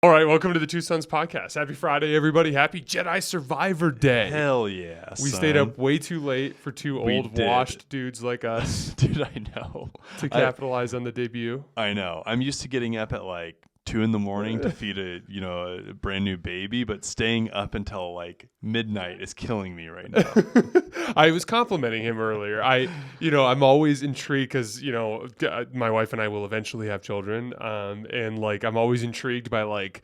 All right, welcome to the Two Sons Podcast. Happy Friday, everybody. Happy Jedi Survivor Day. Hell yeah, We stayed up way too late for two old washed dudes like us. Dude, I know. To capitalize on the debut. I know. I'm used to getting up at like 2 a.m. to feed a brand new baby, but staying up until like midnight is killing me right now. I was complimenting him earlier. I'm always intrigued because, my wife and I will eventually have children. And like, I'm always intrigued by like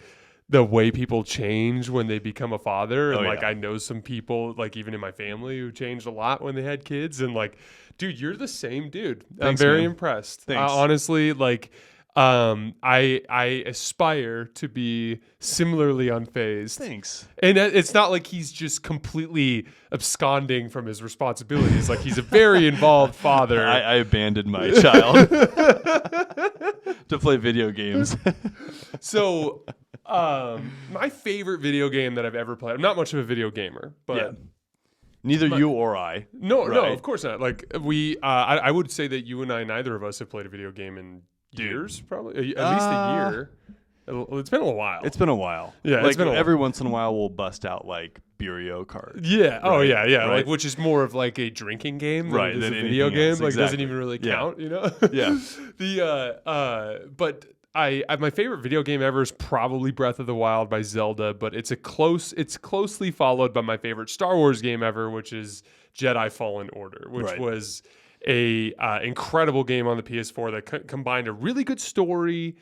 the way people change when they become a father. And I know some people, like even in my family, who changed a lot when they had kids. And like, dude, you're the same dude. Thanks, I'm very man. impressed. Thanks. Honestly, like, I aspire to be similarly unfazed. Thanks. And it's not like he's just completely absconding from his responsibilities. Like he's a very involved father. I abandoned my child to play video games. So, my favorite video game that I've ever played. I'm not much of a video gamer, but Yeah. Neither you or I. no, right? of course not. Like I would say that you and I, neither of us have played a video game in years, probably at least a year. It's been a while. It's been a while. Yeah, like it's been every once in a while we'll bust out like Bureau cards. Yeah. Right? Oh, yeah. Right? Like, which is more of like a drinking game than Right, it is than a video anything game. else. Like, Exactly. doesn't even really count. Yeah. But my favorite video game ever is probably Breath of the Wild by Zelda. But it's closely followed by my favorite Star Wars game ever, which is Jedi Fallen Order, which was a incredible game on the PS4 that combined a really good story,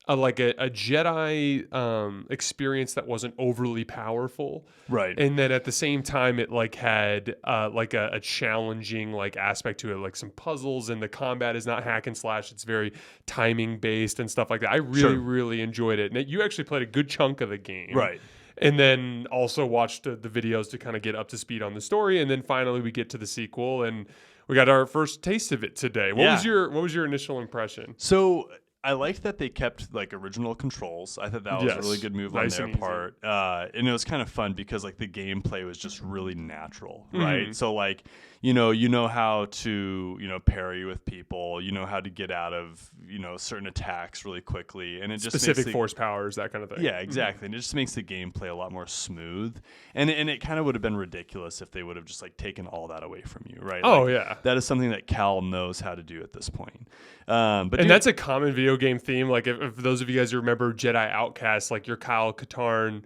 like a Jedi experience that wasn't overly powerful, Right. and then at the same time it like had like a challenging like aspect to it, like some puzzles, and the combat is not hack and slash, it's very timing based and stuff like that. I really enjoyed it, and you actually played a good chunk of the game, Right. and then also watched the videos to kind of get up to speed on the story, and then finally we get to the sequel, and we got our first taste of it today. What was your initial impression? So I liked that they kept like original controls. I thought that was a really good move on their part. And it was kind of fun because like the gameplay was just really natural, right? So like, you know how to, parry with people, you know how to get out of, certain attacks really quickly. And it just Specific force powers, that kind of thing. Yeah, exactly. And it just makes the gameplay a lot more smooth. And it kind of would have been ridiculous if they would have just like taken all that away from you, right? Oh, like, yeah. That is something that Cal knows how to do at this point. But that's a common video game theme. Like if those of you guys who remember Jedi Outcast, like you're Kyle Katarn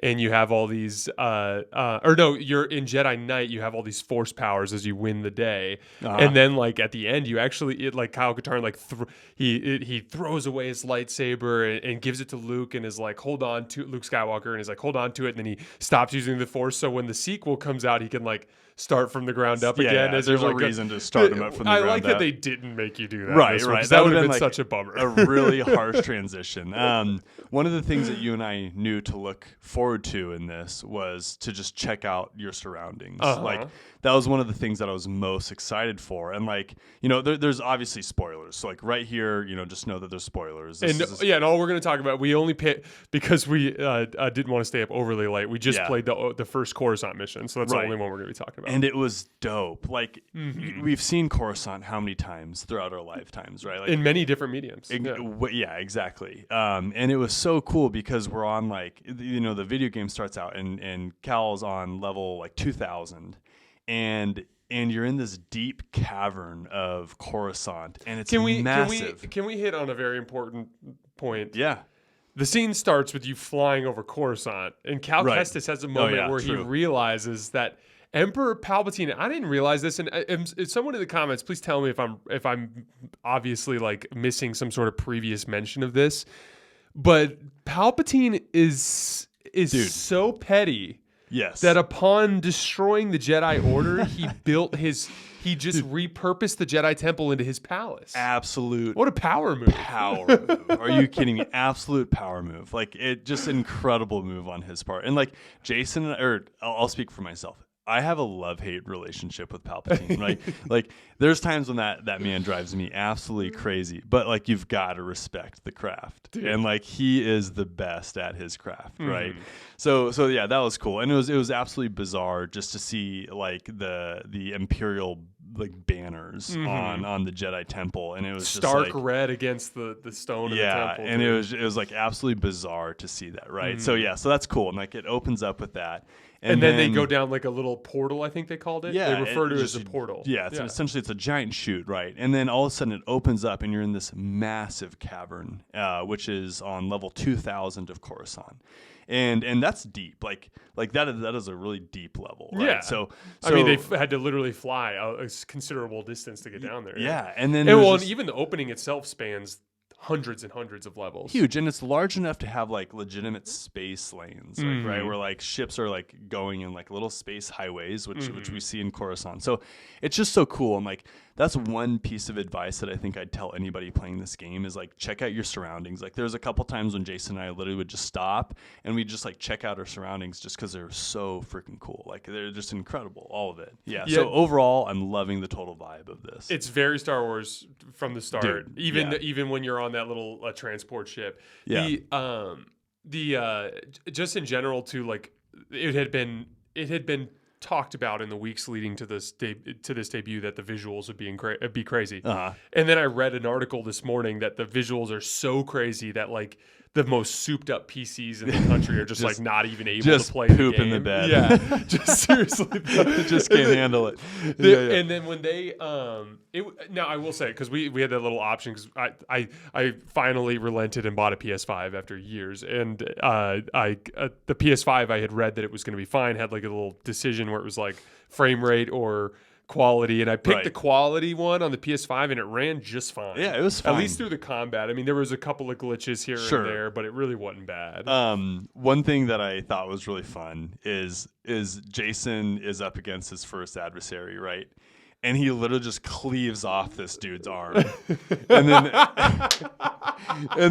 and you have all these, you're in Jedi Knight, you have all these force powers as you win the day. And then like at the end, you actually, like Kyle Katarn, like he throws away his lightsaber and gives it to Luke and is like, hold on to Luke Skywalker. And he's like, hold on to it. And then he stops using the force. So when the sequel comes out, he can like start from the ground up again. Yeah, As there's like a reason to start him up from the ground up. I like that they didn't make you do that. Right. That would have been like such a bummer. A really harsh transition. One of the things that you and I knew to look forward to in this was to just check out your surroundings. Like that was one of the things that I was most excited for. And like, there's obviously spoilers. So like right here, just know that there's spoilers. And all we're going to talk about, we only picked because we didn't want to stay up overly late. We just played the first Coruscant mission. So that's the only one we're going to be talking about. And it was dope. Like we've seen Coruscant how many times throughout our lifetimes, right? Like, in many different mediums. Yeah, exactly. And it was so cool because we're on like, the video game starts out and Cal's on level like 2000 and you're in this deep cavern of Coruscant and it's massive. Can we hit on a very important point? Yeah. The scene starts with you flying over Coruscant, and Cal Kestis has a moment where he realizes that Emperor Palpatine. I didn't realize this, and someone in the comments, please tell me if I'm obviously like missing some sort of previous mention of this. But Palpatine is so petty. Yes. That upon destroying the Jedi Order, he just repurposed the Jedi Temple into his palace. Absolute. What a power move. Power move. Are you kidding me? Absolute power move. Like it just incredible move on his part. And like Jason, or I'll speak for myself. I have a love-hate relationship with Palpatine, right? Like there's times when that man drives me absolutely crazy, but like you've got to respect the craft. Dude. And like he is the best at his craft, right? So yeah, that was cool. And it was absolutely bizarre just to see like the Imperial like banners on the Jedi temple, and it was stark just like, red against the stone of the temple. And it was like absolutely bizarre to see that, right? So so that's cool, and like it opens up with that. And then they go down like a little portal, I think they called it. Yeah, they refer to it as a portal. Yeah, essentially it's a giant chute, right? And then all of a sudden it opens up and you're in this massive cavern, which is on level 2000 of Coruscant. And that's deep. Like that is a really deep level, right? Yeah. So I mean, they had to literally fly a considerable distance to get down there. Yeah, and then and even the opening itself spans hundreds and hundreds of levels. Huge, and it's large enough to have like legitimate space lanes, like, right, where like ships are like going in like little space highways, which we see in Coruscant. So it's just so cool. And like that's one piece of advice that I think I'd tell anybody playing this game is like check out your surroundings. Like there's a couple times when Jason and I literally would just stop and we'd just like check out our surroundings just because they're so freaking cool. Like they're just incredible, all of it. Yeah. So overall, I'm loving the total vibe of this. It's very Star Wars from the start. Dude, even when you're on that little transport ship. Yeah. Just in general too, like it had been talked about in the weeks leading to this debut that the visuals would be crazy. And then I read an article this morning that the visuals are so crazy that like the most souped up PCs in the country are just like not even able to play poop the game. in the bed. Yeah, just seriously, just can't handle it. And then when they now I will say, because we had that little option, because I finally relented and bought a PS5 after years, and the PS5 I had read that it was going to be fine, had like a little decision where it was like frame rate or quality, and I picked the quality one on the PS5 and it ran just fine. Yeah, it was fine. At least through the combat. I mean, there was a couple of glitches here and there, but it really wasn't bad. One thing that I thought was really fun is Jason is up against his first adversary, right? And he literally just cleaves off this dude's arm. and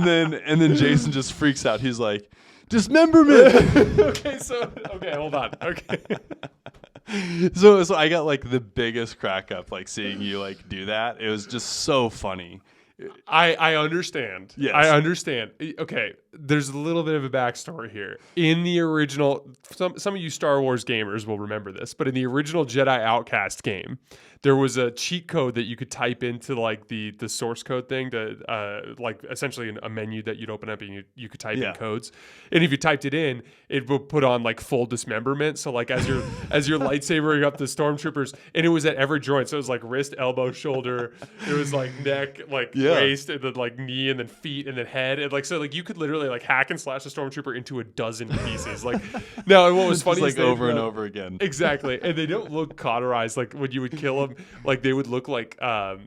then Jason just freaks out. He's like, Dismemberment. Okay, hold on. Okay. So I got like the biggest crack up like seeing you like do that. It was just so funny. I understand. Yes. I understand. Okay, there's a little bit of a backstory here. In the original, some of you Star Wars gamers will remember this, but in the original Jedi Outcast game, there was a cheat code that you could type into like the source code thing to like essentially a menu that you'd open up and you could type in codes. And if you typed it in, it would put on like full dismemberment. So like as you're lightsabering up the stormtroopers, and it was at every joint. So it was like wrist, elbow, shoulder. It was like neck, like waist, and then like knee, and then feet, and then head. And like so like you could literally like hack and slash a stormtrooper into a dozen pieces. Like now, and what was funny like is over and over again. Exactly. And they don't look cauterized. Like when you would kill them, like they would look like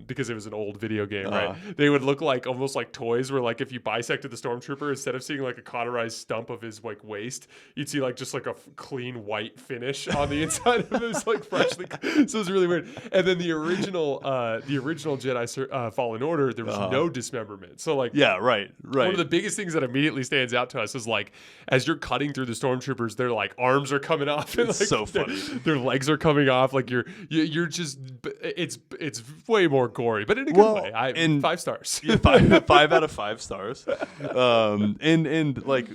because it was an old video game, right? They would look like almost like toys, where like if you bisected the stormtrooper, instead of seeing like a cauterized stump of his like waist, you'd see like just like a clean white finish on the inside of his like freshly. So it's really weird. And then the original Jedi Fallen Order, there was no dismemberment. So like right. One of the biggest things that immediately stands out to us is like as you're cutting through the stormtroopers, their like arms are coming off, and it's like, so funny. Their legs are coming off. Like you're just it's way more gory, but in a good way. 5 stars. Yeah, 5 out of 5 stars. And like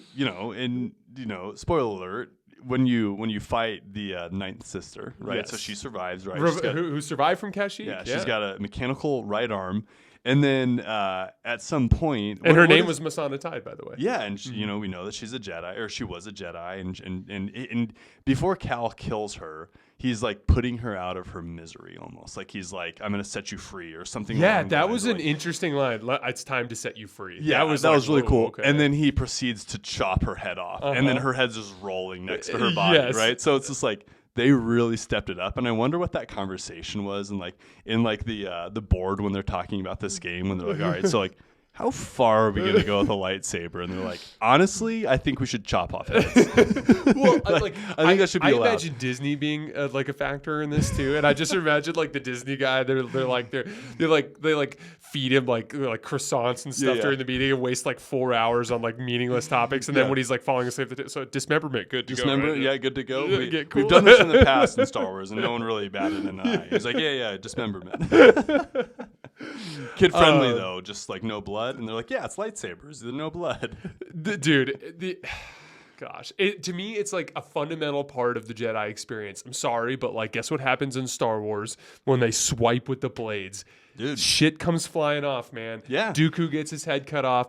spoiler alert. When you fight the ninth sister, right? Yes. So she survives, right? Who survived from Kashyyyk? Yeah, she's got a mechanical right arm. And then at some point, and her name was Masana Tide, by the way. Yeah, and she, we know that she's a Jedi, or she was a Jedi, and before Cal kills her, he's like putting her out of her misery, almost like he's like, "I'm going to set you free" or something. Yeah, that was an interesting line. It's time to set you free. Yeah, that was really cool. Okay. And then he proceeds to chop her head off, and then her head's just rolling next to her body, right? So it's just like. They really stepped it up, and I wonder what that conversation was, and like in like the board when they're talking about this game, when they're like, all right, so like, how far are we going to go with a lightsaber? And they're like, honestly, I think we should chop off heads. Well, I think that should be allowed. I imagine Disney being like a factor in this too, and I just imagine like the Disney guy. They feed him like croissants and stuff during the meeting and waste like 4 hours on like meaningless topics, and then when he's like falling asleep, so dismemberment, good to dismemberment, go. Right? Yeah, good to go. Cool. We've done this in the past in Star Wars, and no one really batted an eye. He's like, yeah, dismemberment. Kid friendly though, just like no blood. And they're like, yeah, it's lightsabers. There's no blood. Dude, Gosh, to me, it's like a fundamental part of the Jedi experience. I'm sorry, but like, guess what happens in Star Wars when they swipe with the blades? Dude. Shit comes flying off, man. Yeah. Dooku gets his head cut off.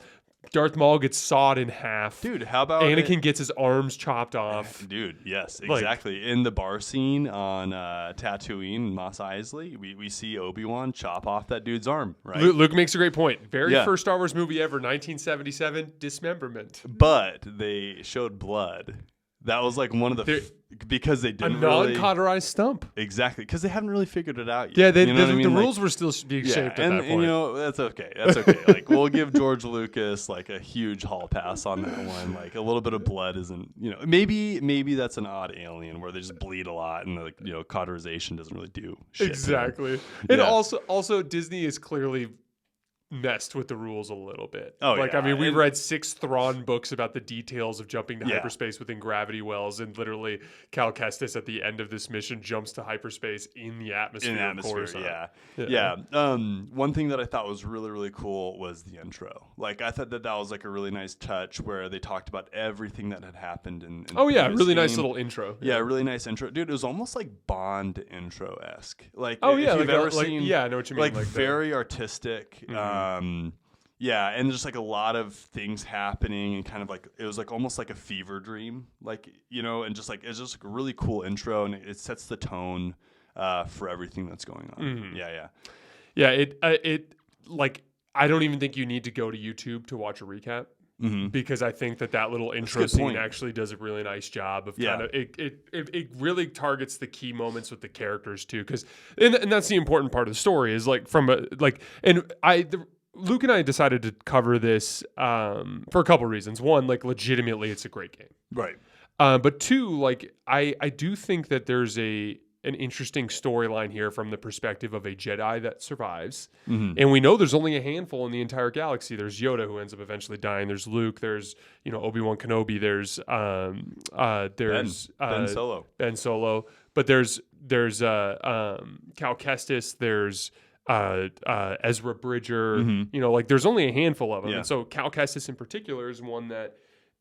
Darth Maul gets sawed in half. Dude, how about Anakin gets his arms chopped off? Dude, yes, exactly. In the bar scene on Tatooine, Mos Eisley, we see Obi-Wan chop off that dude's arm, right? Luke makes a great point. Very first Star Wars movie ever, 1977, Dismemberment. But they showed blood. That was like one of the because they didn't non-cauterized stump. Exactly, because they haven't really figured it out yet. Yeah, you know what I mean? The rules were still being shaped at that point. And you know, that's okay. That's okay. Like, we'll give George Lucas like a huge hall pass on that one. Like, a little bit of blood isn't, you know, maybe that's an odd alien where they just bleed a lot and like, you know, cauterization doesn't really do shit. Exactly. And also Disney is clearly messed with the rules a little bit. I mean, we read 6 Thrawn books about the details of jumping to hyperspace within gravity wells, and literally Cal Kestis at the end of this mission jumps to hyperspace in the atmosphere. Of Coruscant. One thing that I thought was really, really cool was the intro. Like, I thought that was like a really nice touch where they talked about everything that had happened in really nice little intro. Yeah, really nice intro. Dude, it was almost like Bond intro-esque. Like, if you've ever seen, I know what you mean. Like very artistic. And just like a lot of things happening, and kind of like it was like almost like a fever dream, like, you know, and just like it's just like a really cool intro, and it sets the tone for everything that's going on. It like, I don't even think you need to go to YouTube to watch a recap. Because I think that little intro scene actually does a really nice job of kind of it really targets the key moments with the characters too. Because and that's the important part of the story is like Luke and I decided to cover this for a couple reasons. One, like, legitimately, it's a great game, right? But two, like, I do think that there's an interesting storyline here from the perspective of a Jedi that survives. And we know there's only a handful in the entire galaxy. There's Yoda, who ends up eventually dying. There's Luke. There's, you know, Obi-Wan Kenobi. There's Ben Solo. But there's Cal Kestis. There's Ezra Bridger. You know, like, there's only a handful of them. And so Cal Kestis in particular is one that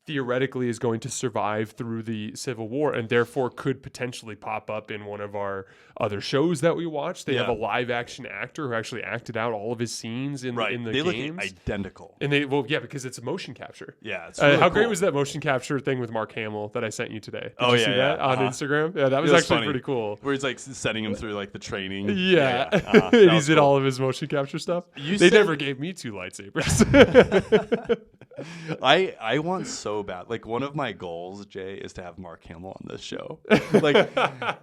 theoretically is going to survive through the Civil War, and therefore could potentially pop up in one of our other shows that we watch. They have a live action actor who actually acted out all of his scenes in the games. They look identical. And because it's a motion capture. Yeah, it's really how cool. great was that motion capture thing with Mark Hamill that I sent you today? Did you see that on Instagram? Yeah, that was actually funny. Pretty cool. Where he's like setting him through like the training. And he's in all of his motion capture stuff. They never gave me 2 lightsabers. I want so bad. Like, one of my goals, Jay, is to have Mark Hamill on this show. Like,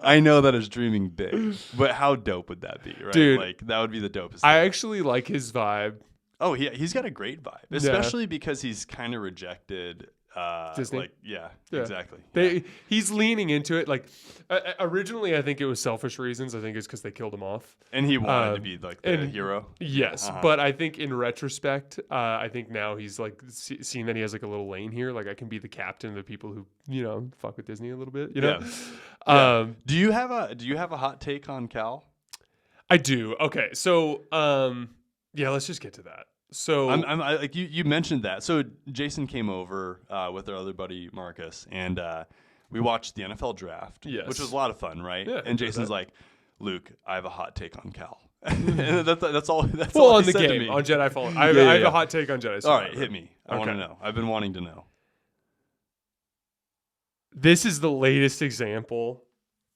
I know that is dreaming big, but how dope would that be, right? Dude, like, that would be the dopest thing. I actually like his vibe. Oh, he's got a great vibe, especially because he's kind of rejected Disney. Like, exactly. He's leaning into it. Like, originally, I think it was selfish reasons. I think it's because they killed him off, and he wanted to be like the hero. Yes, but I think in retrospect, I think now he's like seeing that he has like a little lane here. Like, I can be the captain of the people who, you know, fuck with Disney a little bit. You know. Do you have a hot take on Cal? I do. Okay, so let's just get to that. So I'm like you mentioned that. So Jason came over with our other buddy Marcus, and we watched the NFL draft, which was a lot of fun, right? Yeah, and Jason's like, "Luke, I have a hot take on Cal." And that's all. That's all on the game on Jedi Fallen. I have a hot take on Jedi Survivor. All right, hit me. I want to know. I've been wanting to know. This is the latest example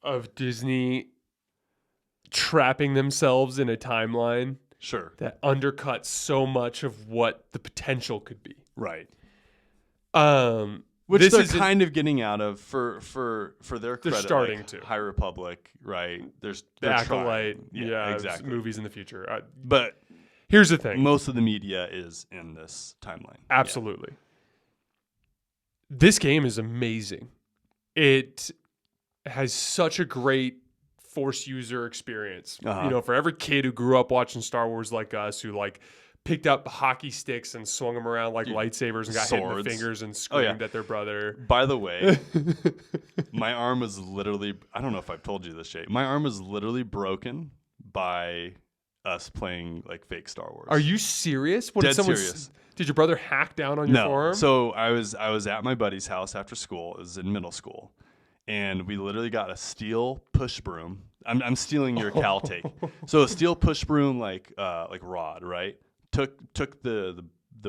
of Disney trapping themselves in a timeline. Sure. That undercuts so much of what the potential could be. Right. Which they're kind of getting out of for their credit. They're starting to. High Republic, right? They're Acolyte, exactly. Movies in the future. But here's the thing. Most of the media is in this timeline. Absolutely. Yeah. This game is amazing. It has such a great Force user experience. You know, for every kid who grew up watching Star Wars like us, who like picked up hockey sticks and swung them around like lightsabers and got hit in the fingers and screamed at their brother. By the way, my arm was literally, I don't know if I've told you this, Jay. My arm was literally broken by us playing like fake Star Wars. Are you serious? Dead serious. Did your brother hack down on your forearm? So I was at my buddy's house after school. It was in middle school, and we literally got a steel push broom. I'm stealing your Cal take. So a steel push broom like rod, right? Took the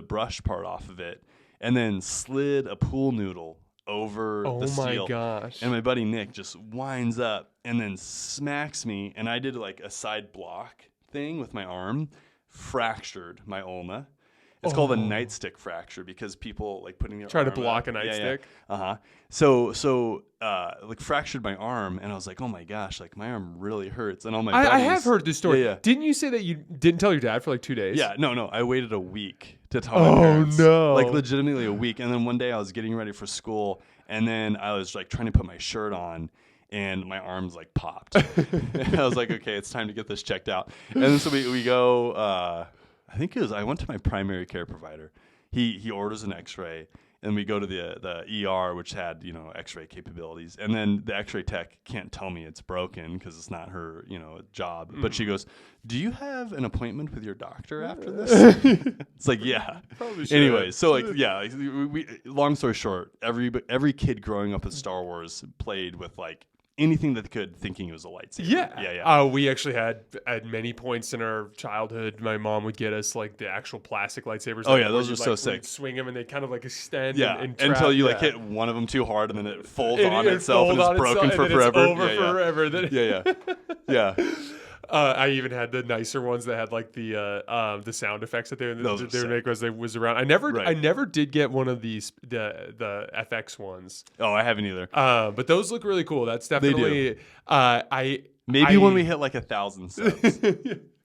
brush part off of it, and then slid a pool noodle over the steel. Oh my gosh. And my buddy Nick just winds up and then smacks me, and I did like a side block thing with my arm, fractured my ulna. It's called a nightstick fracture because people like putting their try to arm block up. a nightstick. So like fractured my arm, and I was like, oh my gosh, like my arm really hurts. And all my buddies, I have heard this story. Yeah. Didn't you say that you didn't tell your dad for like 2 days? Yeah, no. I waited a week to tell my parents. Oh no! Like legitimately a week. And then one day I was getting ready for school, and then I was like trying to put my shirt on, and my arms like popped. I was like, okay, it's time to get this checked out. And then so we go. I went to my primary care provider. He orders an X-ray, and we go to the ER, which had X-ray capabilities, and then the X-ray tech can't tell me it's broken because it's not her job. But she goes, "Do you have an appointment with your doctor after this?" It's like, yeah. Probably should. Anyway, so like yeah, we long story short, every kid growing up with Star Wars played with like anything that they could, thinking it was a lightsaber. Yeah. We actually had at many points in our childhood, my mom would get us like the actual plastic lightsabers. Oh yeah, those are so sick. Swing them and they kind of like extend. Yeah, and until you like hit one of them too hard, and then it folds on itself and it's it's broken for forever. It's over forever. Yeah. I even had the nicer ones that had like the sound effects that they would make as they was around. I never did get one of these the FX ones. Oh, I haven't either. But those look really cool. That's definitely when we hit like 1,000 subs,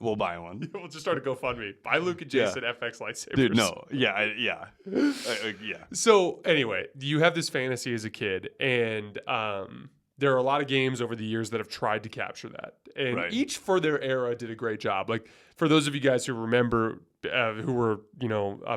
we'll buy one. We'll just start a GoFundMe. Buy Luke and Jason FX lightsabers. Dude, no, yeah. So anyway, you have this fantasy as a kid, and there are a lot of games over the years that have tried to capture that. And each for their era did a great job. Like for those of you guys who remember who were,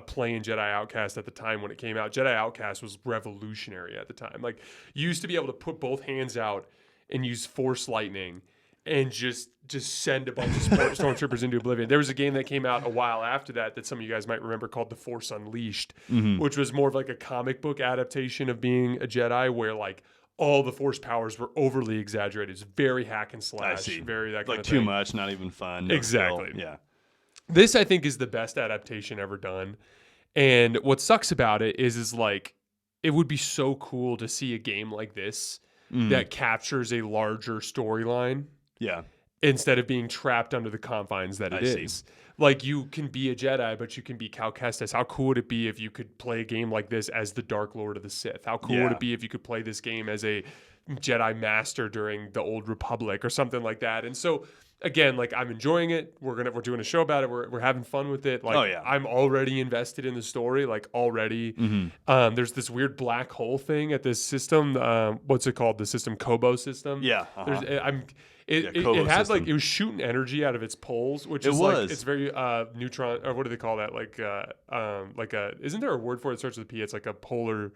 playing Jedi Outcast at the time when it came out, Jedi Outcast was revolutionary at the time. Like you used to be able to put both hands out and use Force Lightning and just send a bunch of stormtroopers into oblivion. There was a game that came out a while after that some of you guys might remember called The Force Unleashed, which was more of like a comic book adaptation of being a Jedi where like all the force powers were overly exaggerated. It's very hack and slash. I see. Very that kind like of too thing. much, not even fun. Exactly. Yeah. This I think is the best adaptation ever done. And what sucks about it is like it would be so cool to see a game like this that captures a larger storyline. Yeah. Instead of being trapped under the confines that it is. Like you can be a Jedi, but you can be Cal Kestis. How cool would it be if you could play a game like this as the Dark Lord of the Sith? How cool would it be if you could play this game as a Jedi Master during the Old Republic or something like that? And so again, like I'm enjoying it. We're doing a show about it. We're having fun with it. Like I'm already invested in the story. Like already. There's this weird black hole thing at this system. What's it called? The system Kobo system. Yeah. It had like it was shooting energy out of its poles, which is like it's very neutron or what do they call that? Like a isn't there a word for it that starts with a P? It's like a polar.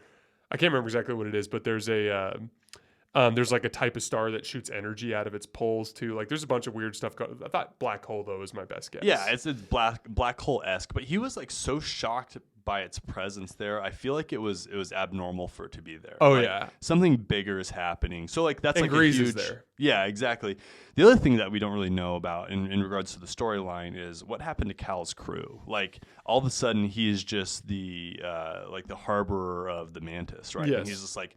I can't remember exactly what it is, but there's like a type of star that shoots energy out of its poles too. Like there's a bunch of weird stuff. I thought black hole though was my best guess. Yeah, it's black hole-esque, but he was like so shocked by its presence there. I feel like it was abnormal for it to be there. Oh like, yeah, something bigger is happening. So like that's and like Grease a huge. Is there. Yeah, exactly. The other thing that we don't really know about in regards to the storyline is what happened to Cal's crew. Like all of a sudden he is just the harborer of the Mantis, right? Yes. And he's just like.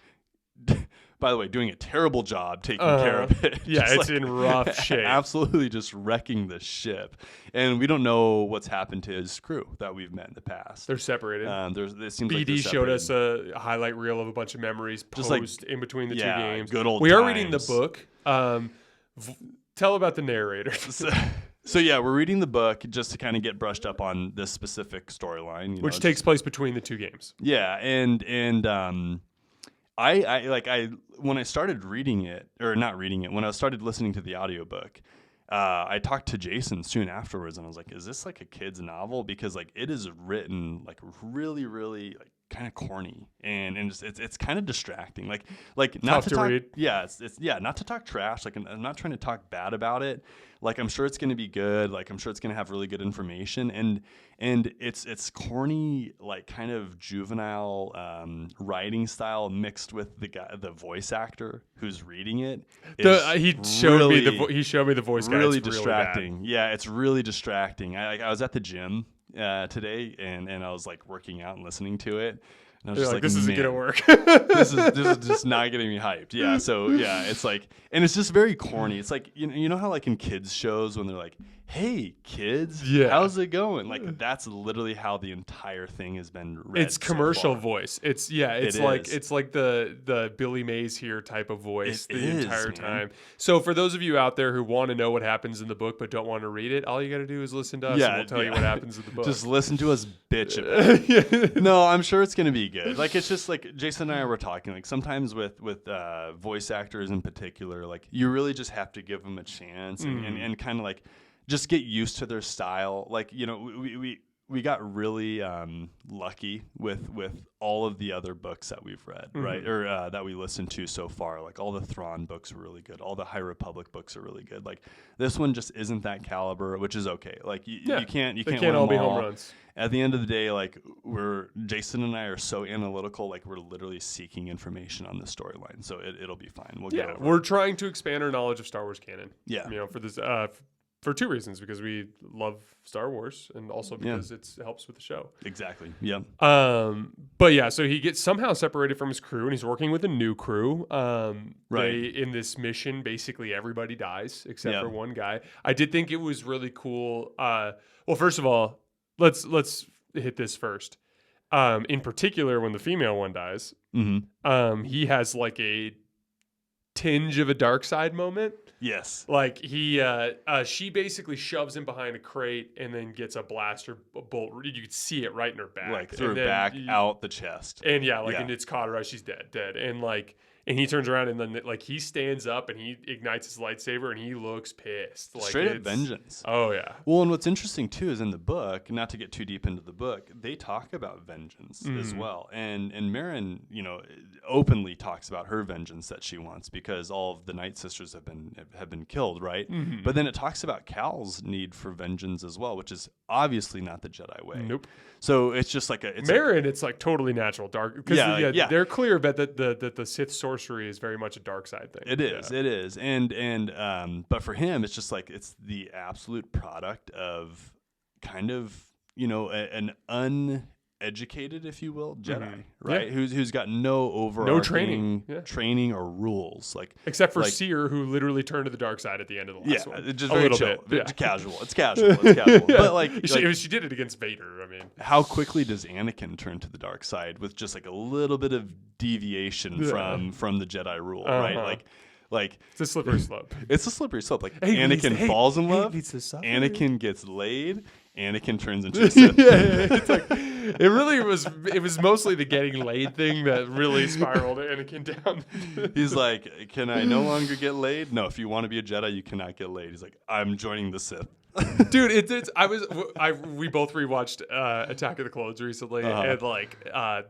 By the way, doing a terrible job taking care of it. Yeah, it's in rough shape. Absolutely just wrecking the ship. And we don't know what's happened to his crew that we've met in the past. They're separated. It seems BD like they're showed us separated. a highlight reel of a bunch of memories Just posed in between the two games. Good old We are times. reading the book. Tell about the narrator. So yeah, we're reading the book just to kind of get brushed up on this specific storyline. Which takes place between the two games. Yeah, and I when I started reading it, or not reading it, when I started listening to the audiobook, I talked to Jason soon afterwards, and I was like, is this like a kid's novel? Because like it is written like really, really like kind of corny and it's kind of distracting. Like not Tough to to talk, read. yeah, it's not to talk trash. Like I'm not trying to talk bad about it. Like I'm sure it's going to be good. Like I'm sure it's going to have really good information, and it's corny, like kind of juvenile writing style mixed with the voice actor who's reading it. He showed me the voice guy. Really It's distracting. Really Yeah, it's really distracting. I was at the gym today, and I was like working out and listening to it. And I was You're just like, this isn't man, gonna work. this is just not getting me hyped. Yeah. So yeah, it's like, and it's just very corny. It's like, you know how like in kids shows when they're like, hey kids, Yeah. how's it going? Like that's literally how the entire thing has been read. It's commercial so far. voice. It's like the Billy Mays here type of voice It the is, entire man. time. So for those of you out there who want to know what happens in the book but don't want to read it, all you got to do is listen to us and we'll tell you what happens in the book. Just listen to us bitch about it. No, I'm sure it's gonna be good. Like it's just like Jason and I were talking. Like sometimes with voice actors in particular, like you really just have to give them a chance and kind of like just get used to their style. Like we got really lucky with all of the other books that we've read, right? Or that we listened to so far. Like all the Thrawn books are really good. All the High Republic books are really good. Like this one just isn't that caliber, which is okay. Like you can't win all them be home runs. At the end of the day, like Jason and I are so analytical, like we're literally seeking information on the storyline. So it'll be fine. We'll get over We're it. trying to expand our knowledge of Star Wars canon. Yeah. For this for two reasons, because we love Star Wars and also because it helps with the show. Exactly. Yeah. But yeah, so he gets somehow separated from his crew and he's working with a new crew. Right. In this mission, basically everybody dies except for one guy. I did think it was really cool. Well, first of all, let's hit this first. In particular, when the female one dies, he has like a tinge of a dark side moment. Yes. Like she basically shoves him behind a crate and then gets a blaster bolt. You could see it right in her back, Like through her back, out the chest. and and it's cauterized. She's dead. And he turns around and then like he stands up and he ignites his lightsaber and he looks pissed. Like Straight up vengeance. Oh yeah. Well, and what's interesting too is in the book, not to get too deep into the book, they talk about vengeance as well. And Merrin, openly talks about her vengeance that she wants because all of the Night Sisters have been killed, right? But then it talks about Cal's need for vengeance as well, which is obviously not the Jedi way. Nope. So it's just like Merrin, it's like totally natural dark. Because they're clear about that the Sith sorcery is very much a dark side thing. It is. And but for him, it's just like it's the absolute product of kind of, an uneducated, if you will, Jedi, right? Who's got no overarching training or rules, like except for Seer, who literally turned to the dark side at the end of the last one. It's just very chill, it's casual. It's casual. But she did it against Vader. I mean, how quickly does Anakin turn to the dark side with just like a little bit of deviation from the Jedi rule, right? Like it's a slippery slope. It's a slippery slope. Like Anakin falls in love. Anakin gets laid. Anakin turns into a Sith. It's like it was mostly the getting laid thing that really spiraled Anakin down. He's like, can I no longer get laid? No, if you want to be a Jedi, you cannot get laid. He's like, I'm joining the Sith. Dude, we both rewatched Attack of the Clones recently, and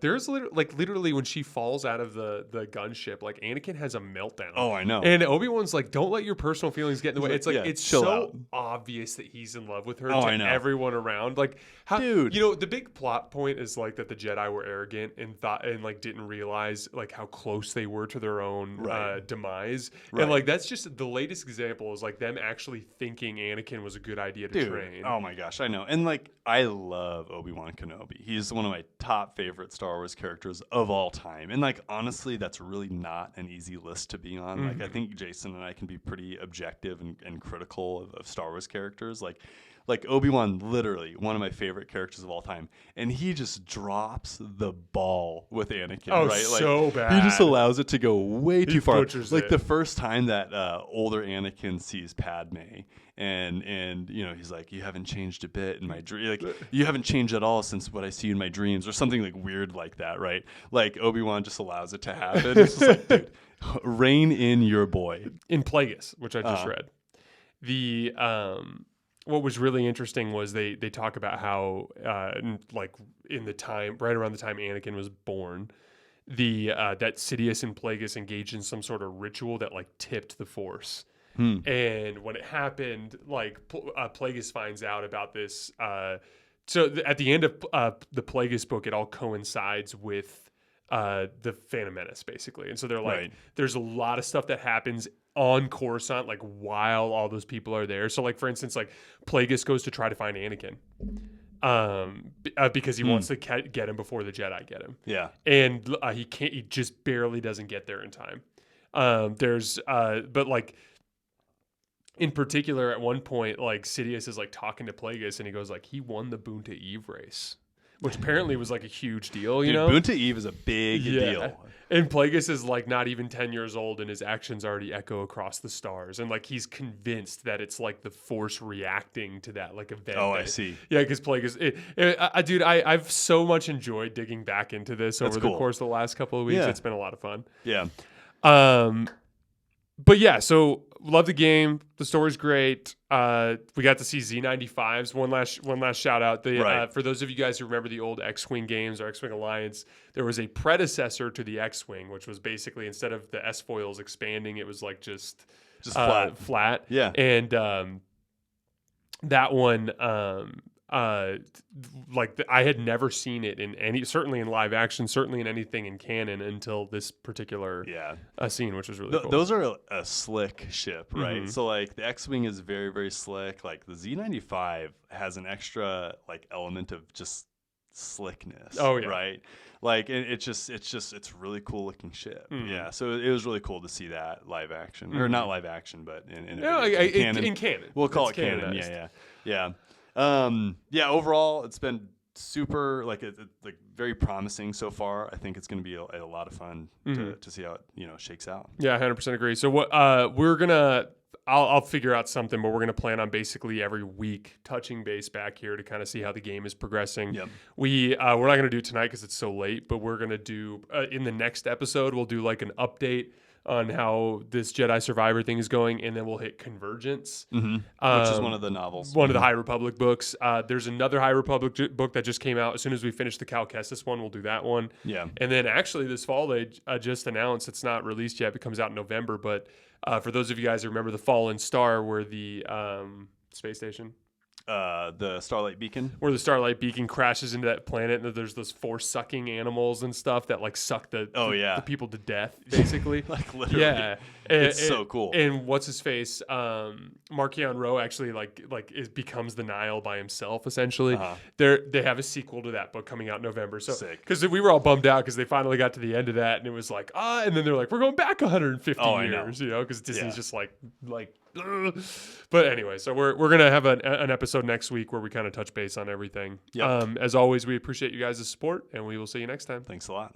there's literally when she falls out of the gunship, like Anakin has a meltdown. Oh, I know. And Obi-Wan's like, don't let your personal feelings get in the way. It's like it's so out. obvious that he's in love with her I know. everyone around. Like, how, dude, the big plot point is like that the Jedi were arrogant and thought and like didn't realize like how close they were to their own demise. Right. And like that's just the latest example is like them actually thinking Anakin was a good idea to train. Oh my gosh, I know. And like I love Obi-Wan Kenobi. He's one of my top favorite Star Wars characters of all time. And like honestly, that's really not an easy list to be on. Like I think Jason and I can be pretty objective and critical of Star Wars characters. Like Obi-Wan, literally one of my favorite characters of all time, and he just drops the ball with Anakin. Oh, right? Like, so bad. He just allows it to go way too far. Like the first time that older Anakin sees Padme, and he's like, "You haven't changed a bit in my dream. Like you haven't changed at all since what I see in my dreams," or something like weird like that, right? Like Obi-Wan just allows it to happen. It's just like, dude, rein in your boy. In Plagueis, which I just read, what was really interesting was they talk about how like in the time right around the time Anakin was born, that Sidious and Plagueis engaged in some sort of ritual that like tipped the Force. And when it happened, like Plagueis finds out about this. At the end of the Plagueis book, it all coincides with the Phantom Menace, basically. And so they're like, there's a lot of stuff that happens on Coruscant, like while all those people are there. So, like for instance, like Plagueis goes to try to find Anakin, because he wants to get him before the Jedi get him. Yeah, and he can't. He just barely doesn't get there in time. But like. In particular, at one point, like Sidious is like talking to Plagueis, and he goes like, he won the Boonta Eve race, which apparently was like a huge deal. You know, Boonta Eve is a big deal. And Plagueis is like not even 10 years old, and his actions already echo across the stars, and like he's convinced that it's like the Force reacting to that like event. Oh, I see. Yeah, because Plagueis, dude, I've so much enjoyed digging back into this over the course of the last couple of weeks. Yeah. It's been a lot of fun. Yeah. But yeah, so love the game. The story's great. We got to see Z95s. One last shout out. For those of you guys who remember the old X-Wing games or X-Wing Alliance, there was a predecessor to the X-Wing, which was basically instead of the S-foils expanding, it was like just flat. Yeah. And that one, I had never seen it in certainly in live action, certainly in anything in canon until this particular scene, which was really cool. Those are a slick ship, right? Mm-hmm. So like the X-Wing is very, very slick. Like the Z95 has an extra like element of just slickness. Oh yeah, right. Like it's really cool looking ship. Mm-hmm. Yeah, so it was really cool to see that live action, or not live action, but in canon. In canon, we'll call it canon. Yeah. Overall, it's been super, like, very promising so far. I think it's going to be a lot of fun to see how it shakes out. Yeah, 100% agree. So what I'll figure out something, but we're gonna plan on basically every week touching base back here to kind of see how the game is progressing. Yep. We're not gonna do it tonight because it's so late, but we're gonna do in the next episode we'll do like an update on how this Jedi Survivor thing is going, and then we'll hit Convergence, which is one of the novels, one of the High Republic books. There's another High Republic book that just came out. As soon as we finish the Cal Kestis one, we'll do that one. Yeah, and then actually this fall they just announced, it's not released yet. It comes out in November, but for those of you guys who remember the Fallen Star, where the space station. The Starlight Beacon, where the Starlight Beacon crashes into that planet, and there's those Force sucking animals and stuff that like suck the people to death, basically. Like literally, yeah, it's so cool. And what's his face, Markion Rowe actually becomes the Nile by himself essentially. They have a sequel to that book coming out in November. So because we were all bummed out because they finally got to the end of that, and it was like and then they're like, we're going back 150 years, because Disney's just like. But anyway, so we're gonna have an episode next week where we kind of touch base on everything. Yep. As always, we appreciate you guys' support, and we will see you next time. Thanks a lot.